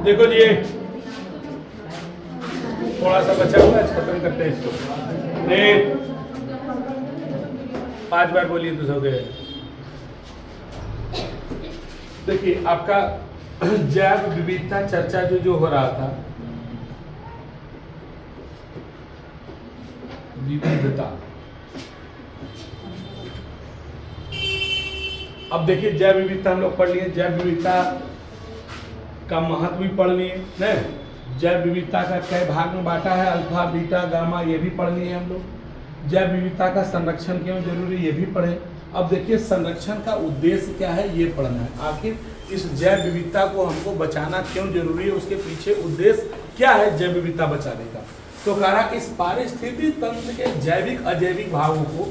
देखो जी, थोड़ा सा बचा हुआ है, खत्म करते हैं इसको। 5 बार बोलिए तो सो गए। देखिए आपका जैव विविधता चर्चा जो हो रहा था, विविधता। अब देखिए जैव विविधता हम लोग पढ़ लिए, जैव विविधता का महत्व भी पढ़ लिए न। जैव विविधता का कई भाग में बांटा है, अल्फा बीटा गामा, ये भी पढ़ लिए हम लोग। जैव विविधता का संरक्षण क्यों जरूरी, ये भी पढ़े। अब देखिए संरक्षण का उद्देश्य क्या है, ये पढ़ना है। आखिर इस जैव विविधता को हमको बचाना क्यों जरूरी है, उसके पीछे उद्देश्य क्या है जैव विविधता बचाने का। तो कह रहा इस पारिस्थितिक तंत्र के जैविक अजैविक भागों को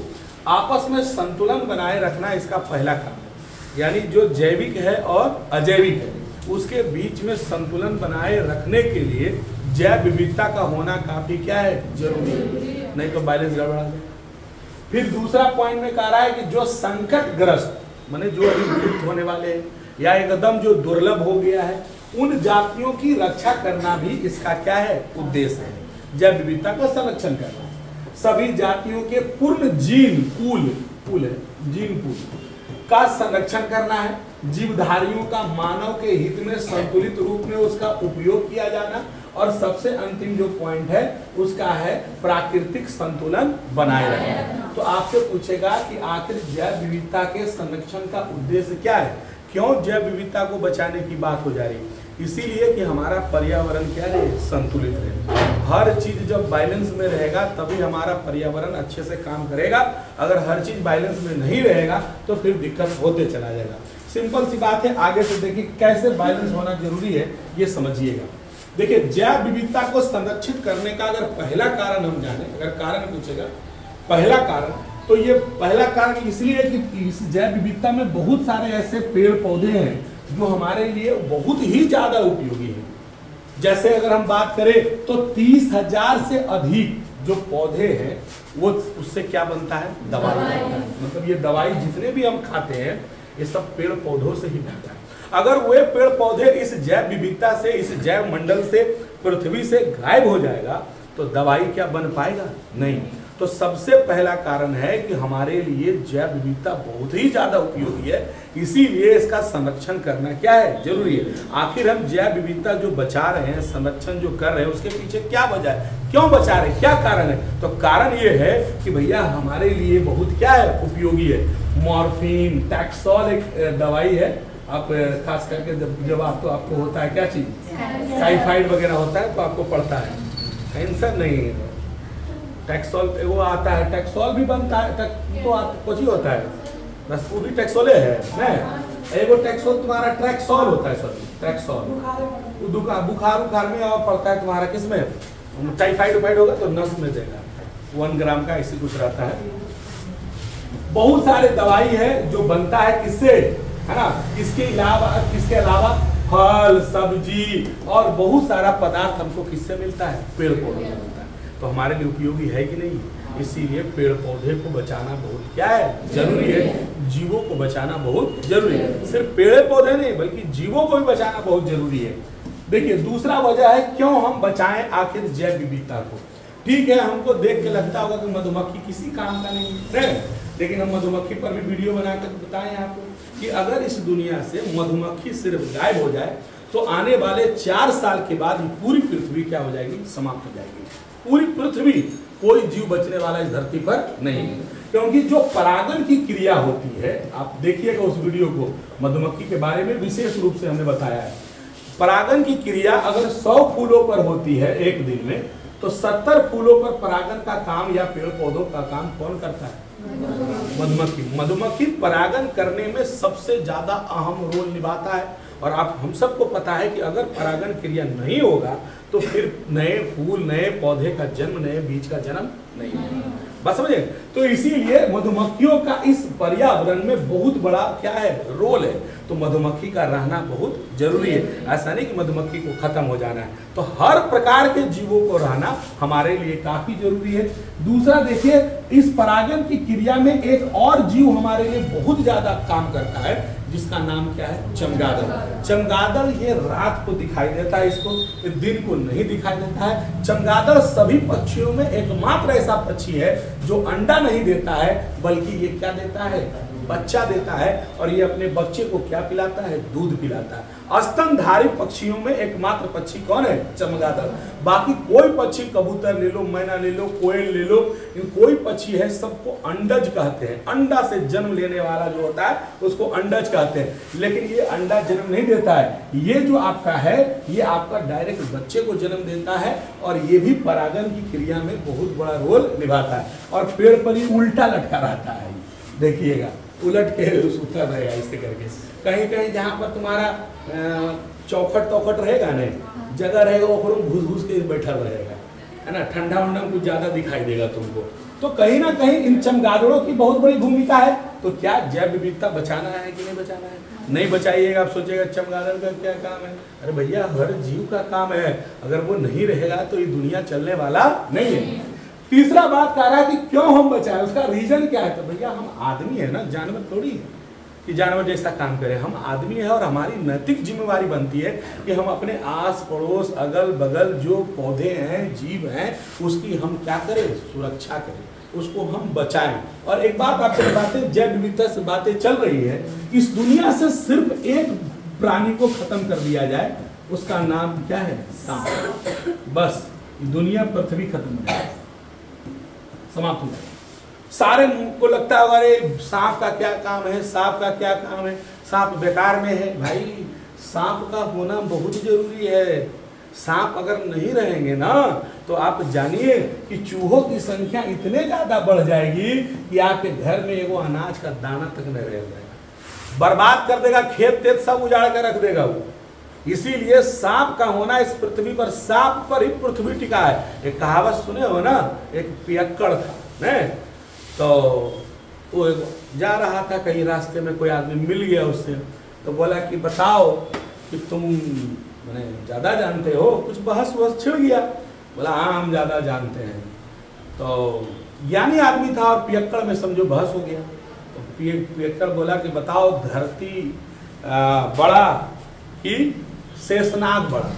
आपस में संतुलन बनाए रखना इसका पहला काम है। यानी जो जैविक है और अजैविक है उसके बीच में संतुलन बनाए रखने के लिए जैव विविधता का होना काफी क्या है, जरूरी है, नहीं तो बैलेंस गड़बड़ा जाए। फिर दूसरा पॉइंट में कह रहा है कि जो संकटग्रस्त माने जो अभी विलुप्त होने वाले हैं या एकदम जो दुर्लभ हो गया है, उन जातियों की रक्षा करना भी इसका क्या है, उद्देश्य है। जैव विविधता का संरक्षण करना, सभी जातियों के पूर्ण जीन पूल है, जीन पूल का संरक्षण करना है। जीवधारियों का मानव के हित में संतुलित रूप में उसका उपयोग किया जाना, और सबसे अंतिम जो पॉइंट है उसका है प्राकृतिक संतुलन बनाए रखना। तो आपसे पूछेगा कि आखिर जैव विविधता के संरक्षण का उद्देश्य क्या है, क्यों जैव विविधता को बचाने की बात हो जा रही है। इसीलिए कि हमारा पर्यावरण क्या है, संतुलित रहे। हर चीज जब बैलेंस में रहेगा तभी हमारा पर्यावरण अच्छे से काम करेगा। अगर हर चीज बैलेंस में नहीं रहेगा तो फिर दिक्कत होते चला जाएगा। सिंपल सी बात है, आगे से देखिए कैसे बैलेंस होना जरूरी है, ये समझिएगा। देखिए जैव विविधता को संरक्षित करने का अगर पहला कारण हम जाने, अगर कारण पूछेगा पहला कारण, तो ये पहला कारण इसलिए कि इस जैव विविधता में बहुत सारे ऐसे पेड़ पौधे हैं जो हमारे लिए बहुत ही ज्यादा उपयोगी है। जैसे अगर हम बात करें तो 30,000 से अधिक जो पौधे हैं वो उससे क्या बनता है, दवाई बनता है। मतलब ये दवाई जितने भी हम खाते हैं ये सब पेड़ पौधों से ही बनता है। अगर वे पेड़ पौधे इस जैव विविधता से, इस जैव मंडल से, पृथ्वी से गायब हो जाएगा तो दवाई क्या बन पाएगा, नहीं। तो सबसे पहला कारण है कि हमारे लिए जैव विविधता बहुत ही ज्यादा उपयोगी है, इसीलिए इसका संरक्षण करना क्या है, जरूरी है। आखिर हम जैव विविधता जो बचा रहे हैं, संरक्षण जो कर रहे हैं, उसके पीछे क्या वजह है, क्यों बचा रहे हैं, क्या कारण है। तो कारण ये है कि भैया हमारे लिए बहुत क्या है, उपयोगी है। मॉर्फिन, टैक्सोल एक दवाई है, आप खास करके जब आपको होता है क्या चीज, टाइफाइड वगैरह होता है तो आपको पड़ता है, कैंसर नहीं है। टैक्सोल वो आता है, टैक्सोल भी बनता है, तो कुछ ही होता है, बस वो भी टैक्सोले है ना। एगो टैक्सोल तुम्हारा ट्रैक्सोल होता है, सर ट्रैक्सोल बुखार में और पड़ता है तुम्हारा किसमें, टाइफाइड उफाइड होगा तो नस में देगा, 1 ग्राम का ऐसे कुछ रहता है। बहुत सारे दवाई है जो बनता है किससे, है ना। इसके अलावा फल सब्जी और बहुत सारा पदार्थ हमको किससे मिलता है, पेड़ पौधों से मिलता है। तो हमारे लिए उपयोगी है कि नहीं, इसीलिए पेड़ पौधे को बचाना बहुत क्या है, जरूरी है। जीवों को बचाना बहुत जरूरी है, सिर्फ पेड़ पौधे नहीं बल्कि जीवों को भी बचाना बहुत जरूरी है। देखिए दूसरा वजह है क्यों हम बचाएं आखिर जैव विविधता को। ठीक है, हमको देख के लगता होगा कि मधुमक्खी किसी काम का नहीं है, लेकिन हम मधुमक्खी पर भी वीडियो बनाकर बताएं आपको कि अगर इस दुनिया से मधुमक्खी सिर्फ गायब हो जाए तो आने वाले 4 साल के बाद पूरी पृथ्वी क्या हो जाएगी, समाप्त हो जाएगी। पूरी पृथ्वी, कोई जीव बचने वाला इस धरती पर नहीं है, क्योंकि जो परागण की क्रिया होती है, आप देखिएगा उस वीडियो को, मधुमक्खी के बारे में विशेष रूप से हमने बताया है। परागण की क्रिया अगर 100 फूलों पर होती है एक दिन में, तो 70 फूलों पर परागण का काम या पेड़ पौधों का काम कौन करता है, मधुमक्खी। मधुमक्खी परागण करने में सबसे ज्यादा अहम रोल निभाता है। और आप हम सबको पता है कि अगर परागण क्रिया नहीं होगा तो फिर नए फूल, नए पौधे का जन्म, नए बीज का जन्म नहीं होगा। बस समझे। तो इसीलिए मधुमक्खियों का इस पर्यावरण में बहुत बड़ा क्या है, रोल है। तो मधुमक्खी का रहना बहुत जरूरी है। ऐसा नहीं कि मधुमक्खी को खत्म हो जाना है, तो हर प्रकार के जीवों को रहना हमारे लिए काफी जरूरी है। दूसरा देखिए, इस परागण की क्रिया में एक और जीव हमारे लिए बहुत ज्यादा काम करता है, जिसका नाम क्या है, चमगादड़। चमगादड़ ये रात को दिखाई देता है, इसको ये दिन को नहीं दिखाई देता है। चमगादड़ सभी पक्षियों में एकमात्र ऐसा पक्षी है जो अंडा नहीं देता है, बल्कि ये क्या देता है, बच्चा देता है। और ये अपने बच्चे को क्या पिलाता है, दूध पिलाता है। स्तनधारी पक्षियों में एकमात्र पक्षी कौन है, चमगादड़। बाकी कोई पक्षी, कबूतर ले लो, मैना ले लो, कोयल ले लो, इन कोई पक्षी है सबको अंडज कहते हैं। अंडा से जन्म लेने वाला जो होता है उसको अंडज कहते हैं। लेकिन ये अंडा जन्म नहीं देता है, ये जो आपका है ये आपका डायरेक्ट बच्चे को जन्म देता है और ये भी परागण की क्रिया में बहुत बड़ा रोल निभाता है। और पेड़ पर ही उल्टा लटका रहता है, देखिएगा उलट के उतर रहेगा इससे करके। कहीं कहीं जहाँ पर तुम्हारा चौखट तौखट रहेगा ना, जगह रहेगा वो घुस घुस के बैठा रहेगा, है ना, ठंडा उंडा कुछ ज्यादा दिखाई देगा तुमको। तो कहीं ना कहीं इन चमगादड़ों की बहुत बड़ी भूमिका है। तो क्या जैव विविधता बचाना है कि नहीं बचाना है? नहीं बचाइएगा, आप सोचिएगा चमगादड़ का क्या काम है। अरे भैया हर जीव का काम है, अगर वो नहीं रहेगा तो ये दुनिया चलने वाला नहीं है। तीसरा बात कह रहा है कि क्यों हम बचाएं, उसका रीजन क्या है। तो भैया हम आदमी है ना, जानवर थोड़ी है कि जानवर जैसा काम करें। हम आदमी है और हमारी नैतिक जिम्मेवारी बनती है कि हम अपने आस पड़ोस अगल बगल जो पौधे हैं, जीव हैं, उसकी हम क्या करें, सुरक्षा करें, उसको हम बचाएं। और एक बात आपसे बताते, जैव विविधता से बातें चल रही है, इस दुनिया से सिर्फ एक प्राणी को खत्म कर दिया जाए, उसका नाम क्या है, सांप। बस दुनिया पृथ्वी खत्म हो जाए, समाप्त हो जाए। सारे को लगता है अरे सांप का क्या काम है, सांप का क्या काम है, सांप बेकार में है। भाई सांप का होना बहुत जरूरी है। सांप अगर नहीं रहेंगे ना तो आप जानिए कि चूहों की संख्या इतने ज्यादा बढ़ जाएगी कि आपके घर में एगो अनाज का दाना तक नहीं रह जाएगा, बर्बाद कर देगा, खेत तेत सब उजाड़ कर रख देगा वो। इसीलिए सांप का होना इस पृथ्वी पर, सांप पर ही पृथ्वी टिका है। एक कहावत सुने हो ना, एक पियक्कड़ था ने, तो वो जा रहा था कहीं, रास्ते में कोई आदमी मिल गया उससे, तो बोला कि बताओ कि तुम मैंने ज़्यादा जानते हो, कुछ बहस वहस छिड़ गया। बोला हाँ हम ज़्यादा जानते हैं। तो ज्ञानी आदमी था और पियक्कड़ में समझो बहस हो गया। तो पियक्कड़ बोला कि बताओ धरती बड़ा कि शेषनाग बड़ा।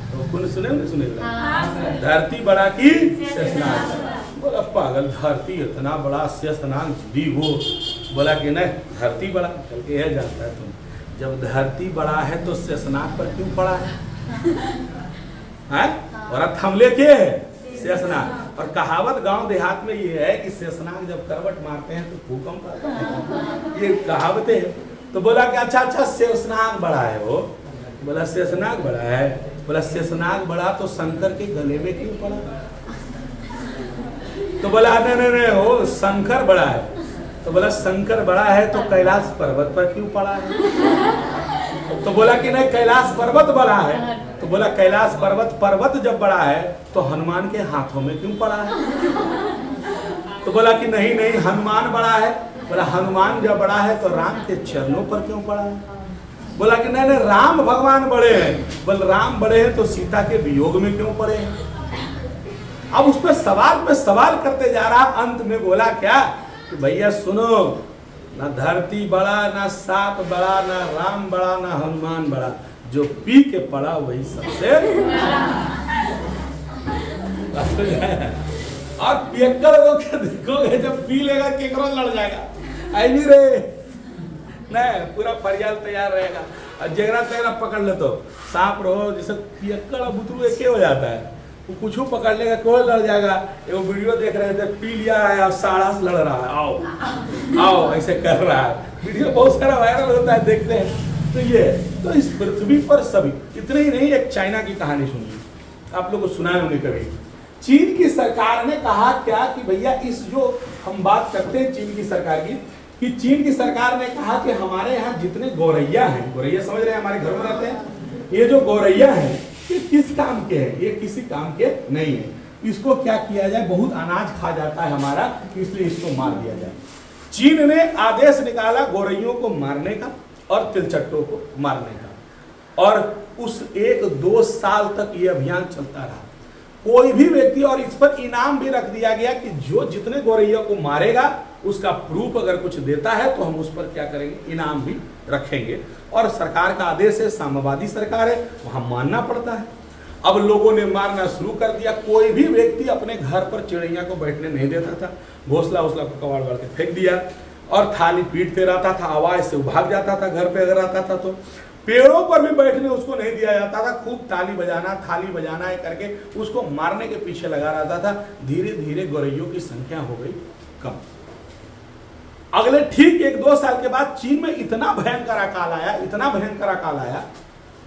तो कौन सुने नहीं सुने, धरती बड़ा कि शेषनाग बड़ा। बोला पागल, धरती इतना बड़ा, शेषनाग जीवी हो। बोला कि नहीं धरती बड़ा। चल के यह जानता है तुम, जब धरती बड़ा है तो शेषनाग पर क्यों पड़ा है? और थमले के है शेषनाग। और कहावत गांव देहात में ये है कि शेषनाग जब करवट मारते हैं तो भूकंप आता है, ये कहावतें है। तो बोला कि अच्छा शेषनाग बड़ा है वो। बोला शेषनाग बड़ा है। बोला शेषनाग बड़ा तो शंकर के गले में क्यों पड़ा? तो बोला नहीं वो शंकर बड़ा है। तो बोला शंकर बड़ा है तो कैलाश पर्वत पर क्यों पड़ा है? तो बोला कि नहीं कैलाश पर्वत बड़ा है। तो बोला कैलाश पर्वत जब बड़ा है तो हनुमान के हाथों में क्यों पड़ा है? तो बोला कि नहीं हनुमान बड़ा है। बोला हनुमान जब बड़ा है तो राम के चरणों पर क्यों पड़ा है? बोला कि नहीं राम भगवान बड़े हैं। बोल राम बड़े हैं तो सीता के वियोग में क्यों पड़े हैं? अब उस पर सवाल पे सवाल करते जा रहा। अंत में बोला क्या कि भैया सुनो, ना धरती बड़ा, ना सांप बड़ा, ना राम बड़ा, ना हनुमान बड़ा, जो पी के पड़ा वही सबसे और पियक्कड़ को देखोगे जब पी लेगा केकरो लड़ जाएगा। आई नहीं रे, नहीं पूरा फरियाल तैयार रहेगा। और जेगरा तेरा पकड़ ले तो सांप रहो, जैसे पियक्कड़ और बुतरू एक हो जाता है, वो कुछ पकड़ लेगा कोई लड़ जाएगा। वो वीडियो देख रहे थे, पी लिया है और साड़ा से लड़ रहा है, आओ आओ ऐसे कर रहा है। वीडियो बहुत सारा वायरल होता है, देखते हैं। तो ये तो इस पृथ्वी पर सभी, इतने ही नहीं, एक चाइना की कहानी सुनिए, आप लोगों को सुनाए होंगे कभी। चीन की सरकार ने कहा क्या कि भैया इस जो हम बात करते हैं चीन की सरकार की, कि चीन की सरकार ने कहा कि हमारे यहाँ जितने गौरैया हैं, गौरैया समझ रहे हैं, हमारे घर में रहते हैं, ये जो गौरैया हैं ये किस काम के हैं? ये किसी काम के नहीं है। इसको क्या किया जाए, बहुत अनाज खा जाता है हमारा, इसलिए इसको मार दिया जाए। चीन ने आदेश निकाला गौरैयों को मारने का और तिलचट्टों को मारने का। और उस 1-2 साल तक ये अभियान चलता रहा। कोई भी व्यक्ति, और इस पर इनाम भी रख दिया गया कि जो जितने गौरैया को मारेगा उसका प्रूफ अगर कुछ देता है तो हम उस पर क्या करेंगे, इनाम भी रखेंगे। और सरकार का आदेश है, साम्यवादी सरकार है, वहां मानना पड़ता है। अब लोगों ने मारना शुरू कर दिया। कोई भी व्यक्ति अपने घर पर चिड़ैया को बैठने नहीं देता था, घोंसला उसला को कबाड़ वाड़ के फेंक दिया और थाली पीटते रहता था, आवाज से भाग जाता था। घर पे अगर आता था तो पेड़ों पर भी बैठने उसको नहीं दिया जाता था, खूब ताली बजाना, थाली बजाना है करके उसको मारने के पीछे लगा रहता था। धीरे धीरे गौरैयों की संख्या हो गई कम। अगले ठीक 1-2 साल के बाद चीन में इतना भयंकर अकाल आया, इतना भयंकर अकाल आया,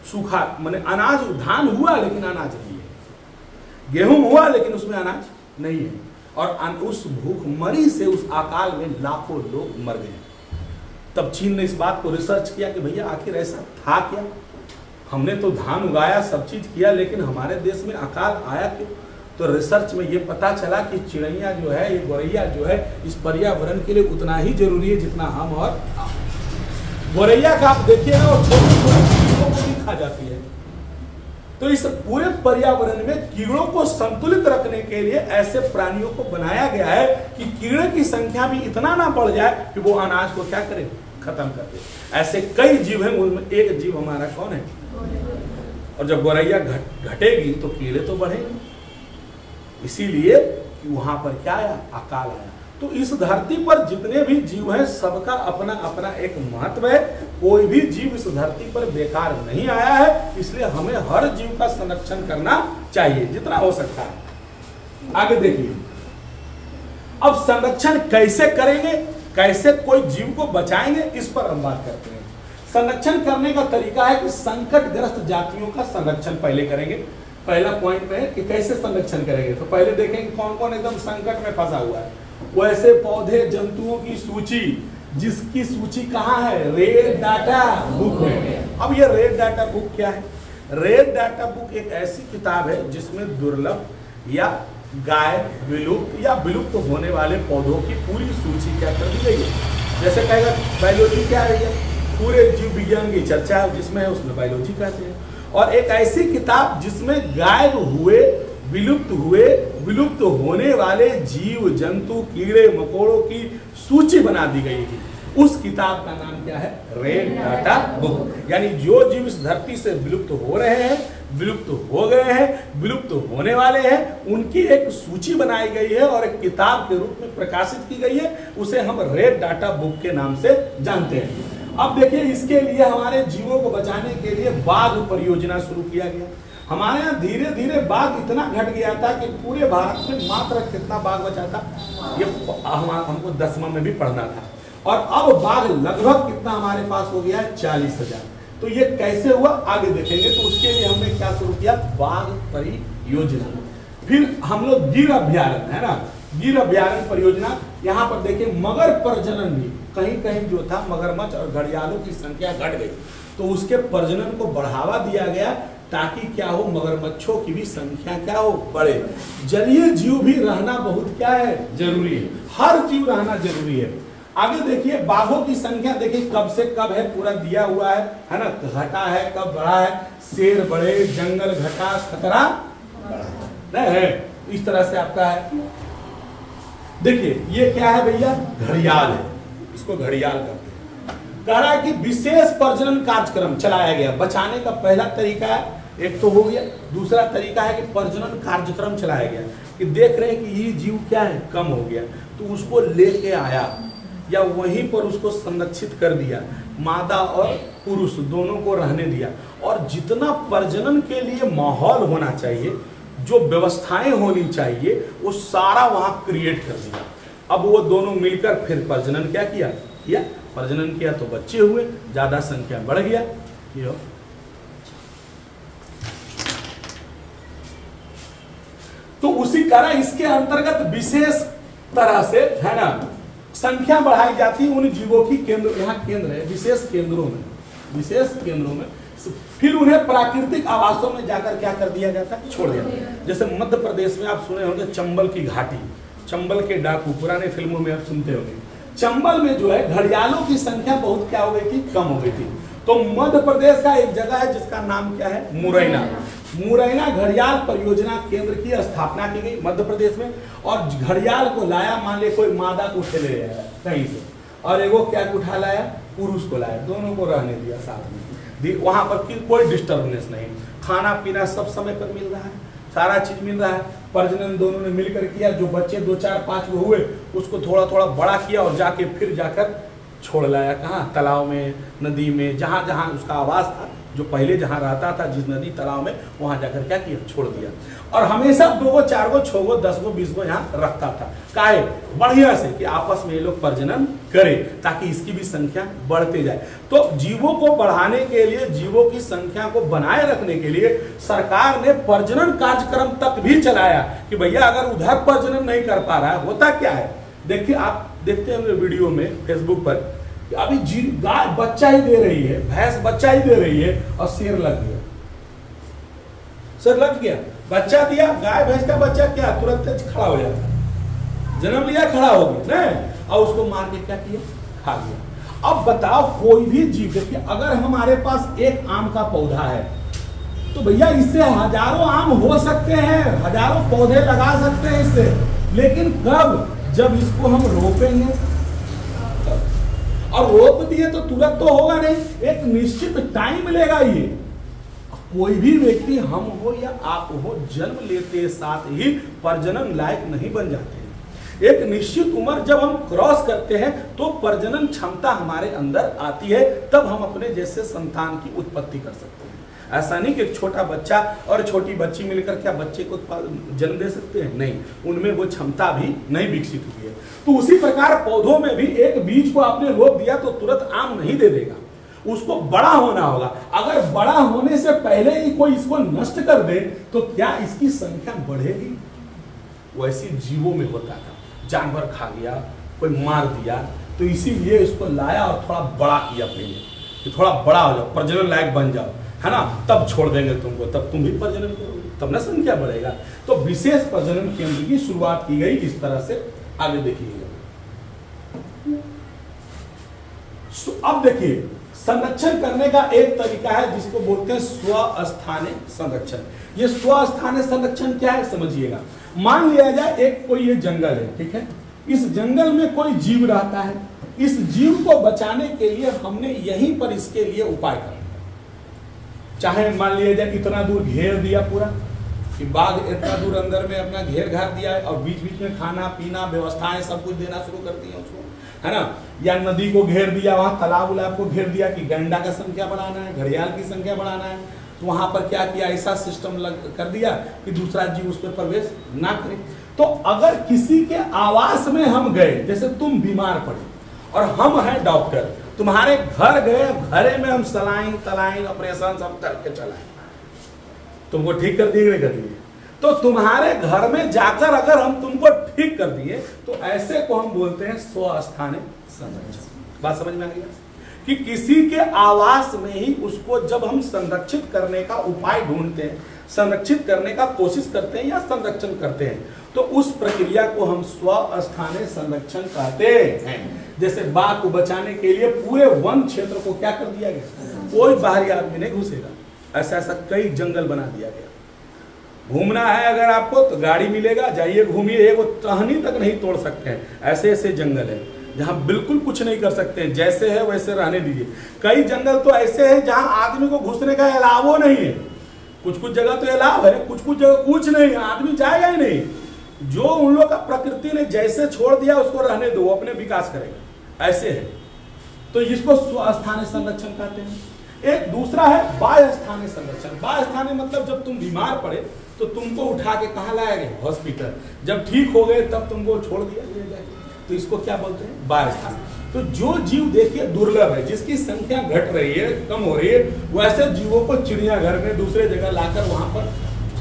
सूखा, माने अनाज, धान हुआ लेकिन अनाज नहीं है, गेहूं हुआ लेकिन उसमें अनाज नहीं है। और उस भूखमरी से, उस अकाल में लाखों लोग मर गए। तब चीन ने इस बात को रिसर्च किया कि भैया आखिर ऐसा था क्या, हमने तो धान उगाया, सब चीज किया, लेकिन हमारे देश में अकाल आया क्यों। तो रिसर्च में ये पता चला कि चिड़ैया जो है, ये गौरैया जो है, इस पर्यावरण के लिए उतना ही जरूरी है जितना हम और आप। गौरैया का आप देखिए ना, और छोटी छोटी कीड़ों को भी खा जाती है। तो इस पूरे पर्यावरण में कीड़ों को संतुलित रखने के लिए ऐसे प्राणियों को बनाया गया है कि कीड़े की संख्या भी इतना ना बढ़ जाए कि वो अनाज को क्या करे, खत्म कर दे। ऐसे कई जीव हैं, उनमें एक जीव हमारा कौन है, और जब गौरैया घटेगी तो कीड़े तो बढ़ेंगे। इसीलिए वहां पर क्या आया, अकाल आया। तो इस धरती पर जितने भी जीव हैं सबका अपना अपना एक महत्व है। कोई भी जीव इस धरती पर बेकार नहीं आया है, इसलिए हमें हर जीव का संरक्षण करना चाहिए जितना हो सकता है। आगे देखिए, अब संरक्षण कैसे करेंगे, कैसे कोई जीव को बचाएंगे, इस पर हम बात करते हैं। संरक्षण करने का तरीका है कि संकटग्रस्त जातियों का संरक्षण पहले करेंगे। पहला पॉइंट है कि कैसे संरक्षण करेंगे, तो पहले देखेंगे कौन कौन एकदम संकट में फंसा हुआ है। वैसे पौधे जंतुओं की सूची, जिसकी सूची कहाँ है, रेड डाटा बुक में। अब ये रेड डाटा बुक क्या है, रेड डाटा बुक एक ऐसी किताब है जिसमें दुर्लभ या गायब, विलुप्त या विलुप्त होने वाले पौधों की पूरी सूची क्या कर दी गई है। जैसे कहेगा बायोलॉजी क्या है, पूरे जीव विज्ञान की चर्चा है जिसमें है, उसमें बायोलॉजी कहते हैं। और एक ऐसी किताब जिसमें गायब हुए, विलुप्त होने वाले जीव जंतु, कीड़े मकोड़ों की सूची बना दी गई थी। उस किताब का नाम क्या है, रेड डाटा बुक। यानी जो जीव इस धरती से विलुप्त हो रहे हैं, विलुप्त हो गए हैं, विलुप्त होने वाले हैं, उनकी एक सूची बनाई गई है और एक किताब के रूप में प्रकाशित की गई है। उसे हम रेड डाटा बुक के नाम से जानते हैं। अब देखिए, इसके लिए हमारे जीवों को बचाने के लिए बाघ परियोजना शुरू किया गया। हमारे यहाँ धीरे धीरे बाघ इतना घट गया था कि पूरे भारत में मात्र कितना बाघ बचा था, ये हमको 10वीं में भी पढ़ना था। और अब बाघ लगभग कितना हमारे पास हो गया है, 40,000। तो ये कैसे हुआ आगे देखेंगे। तो उसके लिए हमने क्या शुरू किया, बाघ परियोजना। फिर हम लोग गिर अभ्यारण्य है ना, गिर अभ्यारण्य परियोजना। यहाँ पर देखिए मगर प्रजनन भी कहीं कहीं जो था, मगरमच्छ और घड़ियालों की संख्या घट गई, तो उसके प्रजनन को बढ़ावा दिया गया ताकि क्या हो, मगरमच्छों की भी संख्या क्या हो, बढ़े। जलीय जीव भी रहना बहुत क्या है, जरूरी है। हर जीव रहना जरूरी है। आगे देखिए, बाघों की संख्या देखिए कब से कब है, पूरा दिया हुआ है ना, घटा है, कब बढ़ा है। शेर बढ़े, जंगल घटा, खतरा बढ़ा है, इस तरह से आपका है। देखिए ये क्या है भैया, घड़ियाल है, इसको घड़ियाल कहते हैं। कह रहा है कि विशेष प्रजनन कार्यक्रम चलाया गया। बचाने का पहला तरीका है, एक तो हो गया। दूसरा तरीका है कि प्रजनन कार्यक्रम चलाया गया, कि देख रहे हैं कि ये जीव क्या है, कम हो गया, तो उसको लेके आया या वहीं पर उसको संरक्षित कर दिया, मादा और पुरुष दोनों को रहने दिया। और जितना प्रजनन के लिए माहौल होना चाहिए, जो व्यवस्थाएं होनी चाहिए, वो सारा वहां क्रिएट कर दिया। अब वो दोनों मिलकर फिर प्रजनन क्या किया, प्रजनन किया तो बच्चे हुए, ज्यादा संख्या बढ़ गया। ये तो उसी तरह इसके अंतर्गत विशेष तरह से है ना संख्या बढ़ाई जाती है उन जीवों की। केंद्र, यहाँ केंद्र है, विशेष केंद्रों में फिर उन्हें प्राकृतिक आवासों में जाकर क्या कर दिया जाता है, छोड़ दिया। जैसे मध्य प्रदेश में आप सुने होंगे चंबल की घाटी, चंबल के डाकू, पुराने फिल्मों में आप सुनते होंगे। चंबल में जो है घड़ियालों की संख्या बहुत क्या हो गई थी, कम हो गई थी। तो मध्य प्रदेश का एक जगह है जिसका नाम क्या है, मुरैना। मुरैना घड़ियाल परियोजना केंद्र की स्थापना की गई मध्य प्रदेश में, और घड़ियाल को लाया, मान ले कोई मादा को उठे ले आया कहीं से, और एगो क्या उठा लाया, पुरुष को लाया, दोनों को रहने दिया साथ में, वहां पर कोई डिस्टर्बेंस नहीं, खाना पीना सब समय पर मिल रहा है, सारा चीज मिल रहा है, प्रजनन दोनों ने मिलकर किया, जो बच्चे 2 4 5 वो हुए उसको थोड़ा थोड़ा बड़ा किया और जाके फिर जाकर छोड़ लाया, कहाँ, तालाब में, नदी में, जहाँ जहाँ उसका आवास था, जो पहले जहाँ रहता था जिस नदी तालाब में, वहाँ जाकर क्या किया, छोड़ दिया, और हमेशा 2 गो 4 गो 6 गो 10 गो 20 गो यहाँ रखता था, काहे, बढ़िया से कि आपस में ये लोग प्रजनन करें ताकि इसकी भी संख्या बढ़ते जाए। तो जीवों को बढ़ाने के लिए, जीवों की संख्या को बनाए रखने के लिए सरकार ने प्रजनन कार्यक्रम तक भी चलाया कि भैया अगर उधर प्रजनन नहीं कर पा रहा है, होता क्या है, देखिए आप देखते होंगे वीडियो में फेसबुक पर, अभी गाय बच्चा ही दे रही है, भैंस बच्चा ही दे रही है और शेर लग गया, शेर लग गया, बच्चा दिया, गाय भैंस का बच्चा क्या तुरंत खड़ा हो जाता है, जन्म लिया खड़ा हो गया नहीं, और उसको मार के क्या किया, खा गया। अब बताओ कोई भी जीव, देखिए अगर हमारे पास एक आम का पौधा है तो भैया इससे हजारों आम हो सकते हैं, हजारों पौधे लगा सकते हैं इससे, लेकिन कब, जब इसको हम रोपेंगे, और रोप दिए तो तुरंत तो होगा नहीं, एक निश्चित टाइम लेगा। ये कोई भी व्यक्ति, हम हो या आप हो, जन्म लेते साथ ही प्रजनन लायक नहीं बन जाते हैं। एक निश्चित उम्र जब हम क्रॉस करते हैं तो प्रजनन क्षमता हमारे अंदर आती है, तब हम अपने जैसे संतान की उत्पत्ति कर सकते हैं। ऐसा नहीं कि एक छोटा बच्चा और छोटी बच्ची मिलकर क्या बच्चे को जन्म दे सकते हैं, नहीं, उनमें वो क्षमता भी नहीं विकसित हुई है। तो उसी प्रकार पौधों में भी एक बीज को आपने रोप दिया तो तुरंत आम नहीं दे देगा, उसको बड़ा होना होगा। अगर बड़ा होने से पहले ही कोई इसको नष्ट कर दे तो क्या इसकी संख्या बढ़ेगी? वैसे जीवों में होता था, जानवर खा गया, कोई मार दिया, तो इसीलिए इसको लाया और थोड़ा बड़ा किया पहले, कि थोड़ा बड़ा हो जाओ, प्रजनन लायक बन जाओ, है ना, तब छोड़ देंगे तुमको, तब तुम भी प्रजनन करोगे, तब ना संख्या बढ़ेगा। तो विशेष प्रजनन केंद्र की शुरुआत की गई इस तरह से। आगे देखिएगा, अब देखिए संरक्षण करने का एक तरीका है जिसको बोलते हैं स्वस्थानिक संरक्षण। ये स्वस्थानिक संरक्षण क्या है समझिएगा। मान लिया जाए एक कोई ये जंगल है, ठीक है, इस जंगल में कोई जीव रहता है, इस जीव को बचाने के लिए हमने यहीं पर इसके लिए उपाय कर, चाहे मान लिया जाए इतना दूर घेर दिया पूरा, कि बाघ इतना दूर अंदर में अपना घेर घाट दिया है और बीच बीच में खाना पीना व्यवस्थाएं सब कुछ देना शुरू कर दी है उसको, है ना, या नदी को घेर दिया, वहां तालाब उलाब को घेर दिया कि गैंडा का संख्या बढ़ाना है, घड़ियाल की संख्या बढ़ाना है, तो वहां पर क्या किया, ऐसा सिस्टम कर दिया कि दूसरा जीव उस पर प्रवेश ना करे। तो अगर किसी के आवास में हम गए, जैसे तुम बीमार पड़े और हम हैं डॉक्टर, तुम्हारे घर गए, घरे में हम सलाइन तलाइन ऑपरेशन सब करके चलाए, तुमको ठीक कर दिए नहीं कर दिए, तो तुम्हारे घर में जाकर अगर हम तुमको ठीक कर दिए तो ऐसे को हम बोलते हैं स्वस्थानिक संरक्षण। बात समझ में आ गई कि किसी के आवास में ही उसको जब हम संरक्षित करने का उपाय ढूंढते हैं, संरक्षित करने का कोशिश करते हैं या संरक्षण करते हैं, तो उस प्रक्रिया को हम स्वस्थानिक संरक्षण कहते हैं। जैसे बाघ को बचाने के लिए पूरे वन क्षेत्र को क्या कर दिया गया, कोई बाहरी आदमी नहीं घुसेगा, ऐसा ऐसा कई जंगल बना दिया गया। घूमना है अगर आपको तो गाड़ी मिलेगा, जाइए घूमिए, एक टहनी तक नहीं तोड़ सकते हैं, ऐसे ऐसे जंगल है जहां बिल्कुल कुछ नहीं कर सकते हैं, जैसे है वैसे रहने दीजिए। कई जंगल तो ऐसे हैं जहां आदमी को घुसने का अलाव नहीं है, कुछ कुछ जगह तो अलाव है, कुछ कुछ जगह कुछ नहीं, आदमी जाएगा ही नहीं। जो उन लोग का प्रकृति ने जैसे छोड़ दिया उसको रहने दो, वो अपने विकास करेगा, ऐसे है। तो इसको स्वस्थानिक संरक्षण कहते हैं। एक दूसरा है बाह्य स्थानीय संरक्षण। बाह्य स्थानीय मतलब जब तुम बीमार पड़े तो तुमको उठा के कहाँ लाया गया, हॉस्पिटल, जब ठीक हो गए तब तुमको छोड़ दिया गया, तो इसको क्या बोलते हैं, बाह्य स्थानीय। तो जो जीव देखिए दुर्लभ है, जिसकी संख्या घट रही है, कम हो रही है, वैसे जीवों को चिड़ियाघर में दूसरे जगह लाकर वहां पर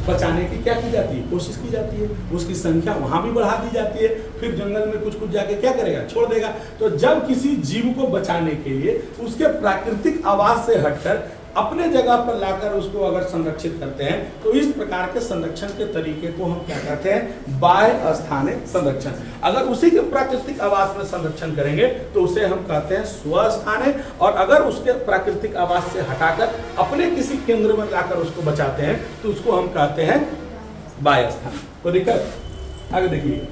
बचाने की क्या की जाती है, कोशिश की जाती है, उसकी संख्या वहां भी बढ़ा दी जाती है, फिर जंगल में कुछ कुछ जाके क्या करेगा, छोड़ देगा। तो जब किसी जीव को बचाने के लिए उसके प्राकृतिक आवास से हटकर अपने जगह पर लाकर उसको अगर संरक्षित करते हैं तो इस प्रकार के संरक्षण के तरीके को हम क्या कहते हैं, बाह्य स्थानीय संरक्षण। अगर उसी के प्राकृतिक आवास में संरक्षण करेंगे तो उसे हम कहते हैं स्वस्थानीय, और अगर उसके प्राकृतिक आवास से हटाकर अपने किसी केंद्र में लाकर उसको बचाते हैं तो उसको हम कहते हैं बाह्य स्थानीय। कोई दिक्कत? आगे देखिए,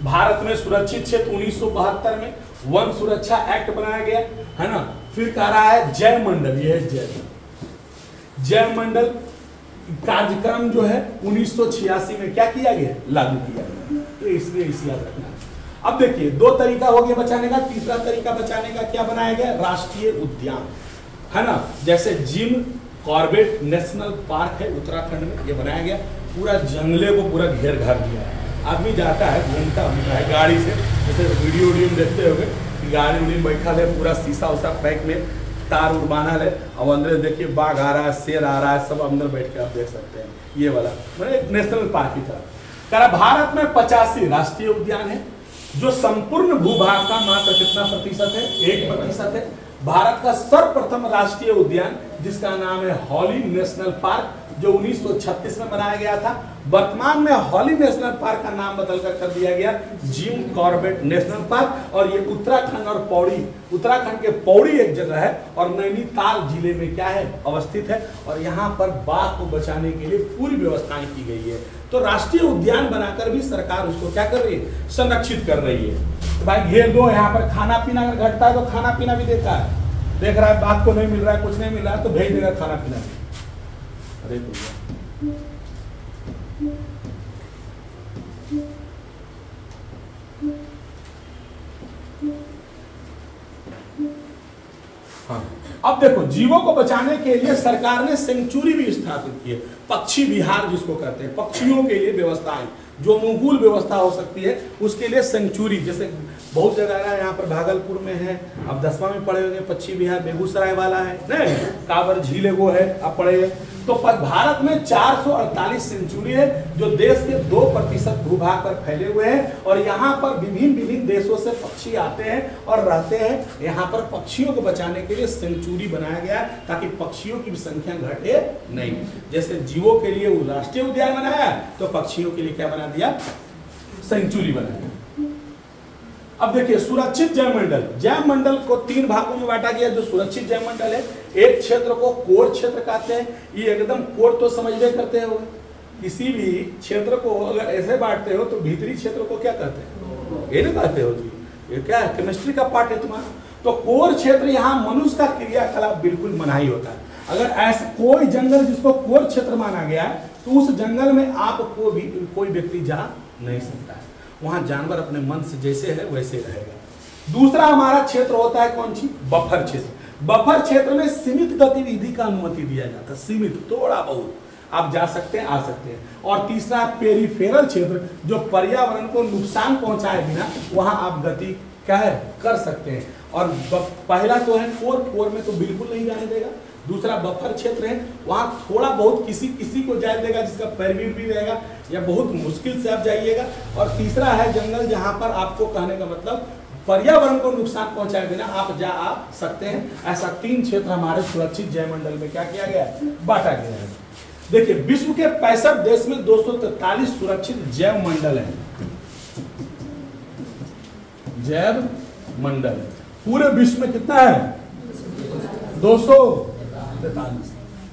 भारत में सुरक्षित क्षेत्र 1972 में वन सुरक्षा एक्ट बनाया गया है ना। फिर कह रहा है जैव मंडल, ये है जैव मंडल कार्यक्रम जो है 1986 में क्या किया गया, लागू किया गया। तो इसलिए इसे याद रखना। अब देखिए, दो तरीका हो गया बचाने का, तीसरा तरीका बचाने का क्या बनाया गया, राष्ट्रीय उद्यान है ना। जैसे जिम कॉर्बेट नेशनल पार्क है उत्तराखंड में, ये बनाया गया। पूरा जंगले को पूरा घेर घार दिया है। आदमी जाता है, घूमता है गाड़ी से, जैसे वीडियो में देखते होंगे, गाड़ी उड़ी बैठा है, पूरा शीशा उसा पैक में तार उड़ बांधा है, अब अंदर देखिए बाघ आ रहा है, शेर आ रहा है, सब अंदर बैठ के आप देख सकते हैं। ये वाला मतलब एक नेशनल पार्क की तरह। कह भारत में 85 राष्ट्रीय उद्यान है, जो संपूर्ण भूभाग का मात्र कितना प्रतिशत है, 1% है। भारत का सर्वप्रथम राष्ट्रीय उद्यान जिसका नाम है हॉली नेशनल पार्क, जो 1936 में बनाया गया था। वर्तमान में हॉली नेशनल पार्क का नाम बदलकर कर दिया गया जिम कॉर्बेट नेशनल पार्क, और ये उत्तराखंड और पौड़ी, उत्तराखंड के पौड़ी एक जगह है और नैनीताल जिले में क्या है, अवस्थित है। और यहाँ पर बाघ को बचाने के लिए पूरी व्यवस्थाएं की गई है। तो राष्ट्रीय उद्यान बनाकर भी सरकार उसको क्या कर रही है, संरक्षित कर रही है। तो भाई घेर दो, यहाँ पर खाना पीना अगर घटता है तो खाना पीना भी देता है, देख रहा है बाघ को नहीं मिल रहा है, कुछ नहीं मिल रहा है तो भेज देगा खाना पीना भी। अरे हाँ, अब देखो, जीवों को बचाने के लिए सरकार ने सेंचुरी भी स्थापित की है। पक्षी विहार जिसको कहते हैं, पक्षियों के लिए व्यवस्थाएं, जो अनुकूल व्यवस्था हो सकती है उसके लिए सेंचुरी, जैसे बहुत जगह है, यहाँ पर भागलपुर में है, अब 10वां में पढ़े होंगे, पक्षी विहार बेगूसराय वाला है नहीं, कांवर झील वो है, आप पढ़े। तो भारत में 448 सेंचुरी है, जो देश के 2% भूभाग पर फैले हुए हैं। और यहाँ पर विभिन्न देशों से पक्षी आते हैं और रहते हैं। यहाँ पर पक्षियों को बचाने के लिए सेंचुरी बनाया गया है, ताकि पक्षियों की संख्या घटे नहीं। जैसे जीवों के लिए वो राष्ट्रीय उद्यान बनाया, तो पक्षियों के लिए क्या बना दिया, सेंचुरी बनाया। अब देखिए, सुरक्षित जैव मंडल, जैव मंडल को 3 भागों में बांटा गया। जो सुरक्षित जैव मंडल है, एक क्षेत्र को कोर क्षेत्र कहते हैं। ये एकदम कोर तो समझ में करते हो, किसी भी क्षेत्र को अगर ऐसे बांटते हो तो भीतरी क्षेत्र को क्या कहते हैं, ये नहीं कहते हो जी, ये क्या है, केमिस्ट्री का पार्ट है तुम्हारा। तो कोर क्षेत्र, यहाँ मनुष्य का क्रियाकलाप बिल्कुल मनाही होता है। अगर ऐसा कोई जंगल जिसको कोर क्षेत्र माना गया है, तो उस जंगल में आपको भी कोई व्यक्ति जा नहीं सकता है। वहां जानवर अपने मन से जैसे है वैसे रहेगा। दूसरा हमारा क्षेत्र होता है कौन सी, बफर क्षेत्र। बफर क्षेत्र में सीमित गतिविधि का अनुमति दिया जाता है, सीमित, थोड़ा बहुत आप जा सकते हैं, आ सकते हैं। और तीसरा पेरिफेरल क्षेत्र, जो पर्यावरण को नुकसान पहुंचाए बिना वहां आप गति क्या है, कर सकते हैं। और पहला तो है कोर, कोर में तो बिल्कुल नहीं जाने देगा। दूसरा बफर क्षेत्र है, वहां थोड़ा बहुत किसी को जाने देगा जिसका परमिट भी रहेगा, या बहुत मुश्किल से आप जाइएगा। और तीसरा है जंगल, जहां पर आपको कहने का मतलब पर्यावरण को नुकसान पहुंचाए बिना आप जा आ सकते हैं। ऐसा 3 क्षेत्र हमारे सुरक्षित जैव मंडल में क्या किया गया है, बांटा गया है। देखिए, विश्व के 65 देश में 243 सुरक्षित जैव मंडल है। जैव मंडल पूरे विश्व में कितना है, 243।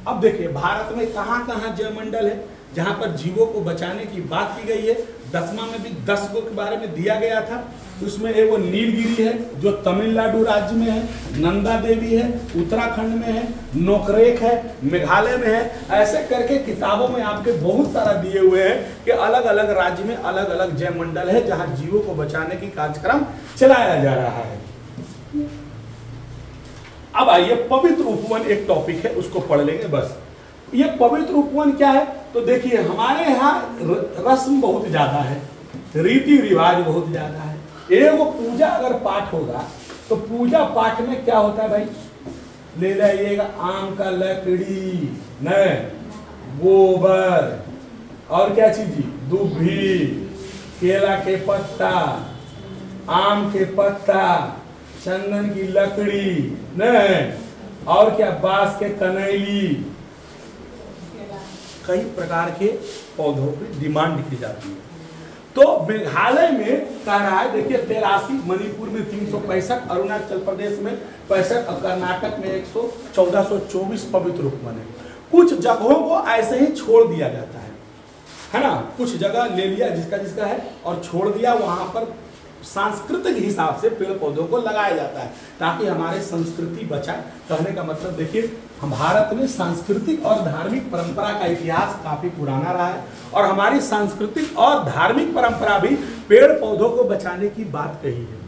अब देखिए, भारत में कहां कहां जैव मंडल है जहां पर जीवों को बचाने की बात की गई है। 10वां में भी 10 को के बारे में दिया गया था। उसमें वो नीलगिरी है जो तमिलनाडु राज्य में है, नंदा देवी है उत्तराखंड में है, नोकरेक है मेघालय में है। ऐसे करके किताबों में आपके बहुत सारा दिए हुए हैं कि अलग अलग राज्य में अलग अलग जैव मंडल है जहां जीवों को बचाने की कार्यक्रम चलाया जा रहा है। अब आइए, पवित्र उपवन एक टॉपिक है, उसको पढ़ लेंगे बस। ये पवित्र उपवन क्या है, तो देखिए हमारे यहाँ रस्म बहुत ज्यादा है, रीति रिवाज बहुत ज्यादा है। एगो पूजा अगर पाठ होगा तो पूजा पाठ में क्या होता है भाई, ले जाइएगा आम का लकड़ी, न गोबर, और क्या चीज, दुभी, केला के पत्ता, आम के पत्ता, चंदन की लकड़ी, न और क्या, बांस के कनैली, कई प्रकार के पौधों की डिमांड की जाती है। तो मेघालय में कह रहा है, देखिए 83, मणिपुर में 365, अरुणाचल प्रदेश में 65 और कर्नाटक में 1424 पवित्र उपवन है। कुछ जगहों को ऐसे ही छोड़ दिया जाता है ना, कुछ जगह ले लिया जिसका जिसका है और छोड़ दिया, वहां पर सांस्कृतिक हिसाब से पेड़ पौधों को लगाया जाता है ताकि हमारे संस्कृति बचाए। कहने का मतलब देखिए, हम भारत में सांस्कृतिक और धार्मिक परंपरा का इतिहास काफी पुराना रहा है और हमारी सांस्कृतिक और धार्मिक परंपरा भी पेड़ पौधों को बचाने की बात कही है।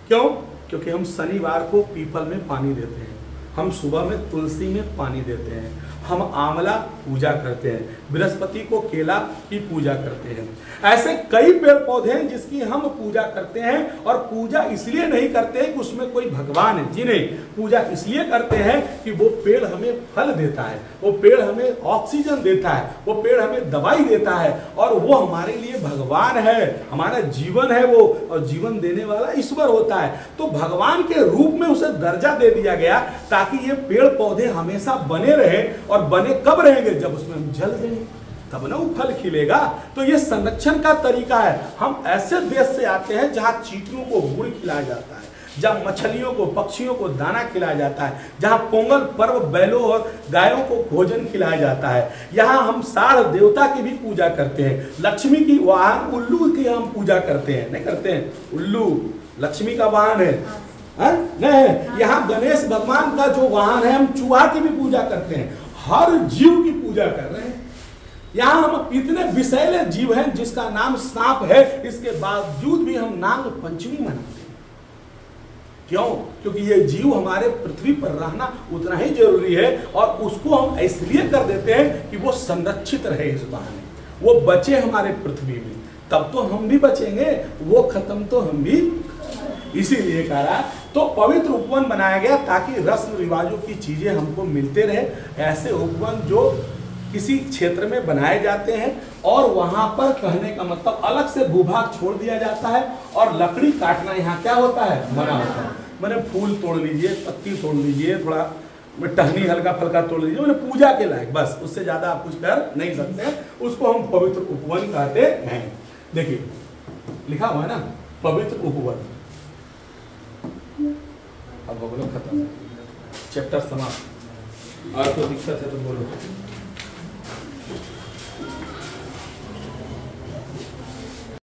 क्यों? क्योंकि हम शनिवार को पीपल में पानी देते हैं, हम सुबह में तुलसी में पानी देते हैं, हम आंवला पूजा करते हैं, बृहस्पति को केला की पूजा करते हैं। ऐसे कई पेड़ पौधे हैं जिसकी हम पूजा करते हैं और पूजा इसलिए नहीं करते हैं कि उसमें कोई भगवान है, जी नहीं, पूजा इसलिए करते हैं कि वो पेड़ हमें फल देता है, वो पेड़ हमें ऑक्सीजन देता है, वो पेड़ हमें दवाई देता है और वो हमारे लिए भगवान है, हमारा जीवन है वो, और जीवन देने वाला ईश्वर होता है। तो भगवान के रूप में उसे दर्जा दे दिया गया ताकि ये पेड़ पौधे हमेशा बने रहे, और बने कब रहेंगे? जब उसमें हम जल देंगे तब ना वो फल खिलेगा। तो ये संरक्षण का तरीका है। हम ऐसे देश से आते हैं जहां चींटियों को गुड़ खिलाया जाता है, जहां मछलियों को, पक्षियों को दाना खिलाया जाता है, जहां पोंगल पर्व बैलों और गायों को भोजन खिलाया जाता है। यहाँ हम साढ़ देवता की भी पूजा करते हैं, लक्ष्मी की वाहन उल्लू की हम पूजा करते हैं, नहीं करते हैं? उल्लू लक्ष्मी का वाहन है, नहीं? यहाँ गणेश भगवान का जो वाहन है, हम चूहा की भी पूजा करते हैं, हर जीव की पूजा कर रहे हैं। यहाँ हम इतने विषैले जीव हैं जिसका नाम सांप है, इसके बावजूद भी हम नाग पंचमी मनाते हैं। क्यों? क्योंकि ये जीव हमारे पृथ्वी पर रहना उतना ही जरूरी है और उसको हम इसलिए कर देते हैं कि वो संरक्षित रहे, इस बहाने वो बचे हमारे पृथ्वी में, तब तो हम भी बचेंगे, वो खत्म तो हम भी, इसीलिए कह रहा। तो पवित्र उपवन बनाया गया ताकि रस्म रिवाजों की चीजें हमको मिलते रहे। ऐसे उपवन जो किसी क्षेत्र में बनाए जाते हैं और वहां पर, कहने का मतलब, अलग से भूभाग छोड़ दिया जाता है और लकड़ी काटना यहाँ क्या होता है? मना होता है। मैंने फूल तोड़ लीजिए, पत्ती तोड़ लीजिए, थोड़ा टहनी हल्का फल्का तोड़ लीजिए, मैंने पूजा के लायक, बस, उससे ज्यादा आप कुछ कर नहीं सकते। उसको हम पवित्र उपवन कहते हैं। देखिए लिखा हुआ है ना, पवित्र उपवन। अब बोलो खत्म, चैप्टर समाप्त। और कोई दिक्कत है तो बोलो।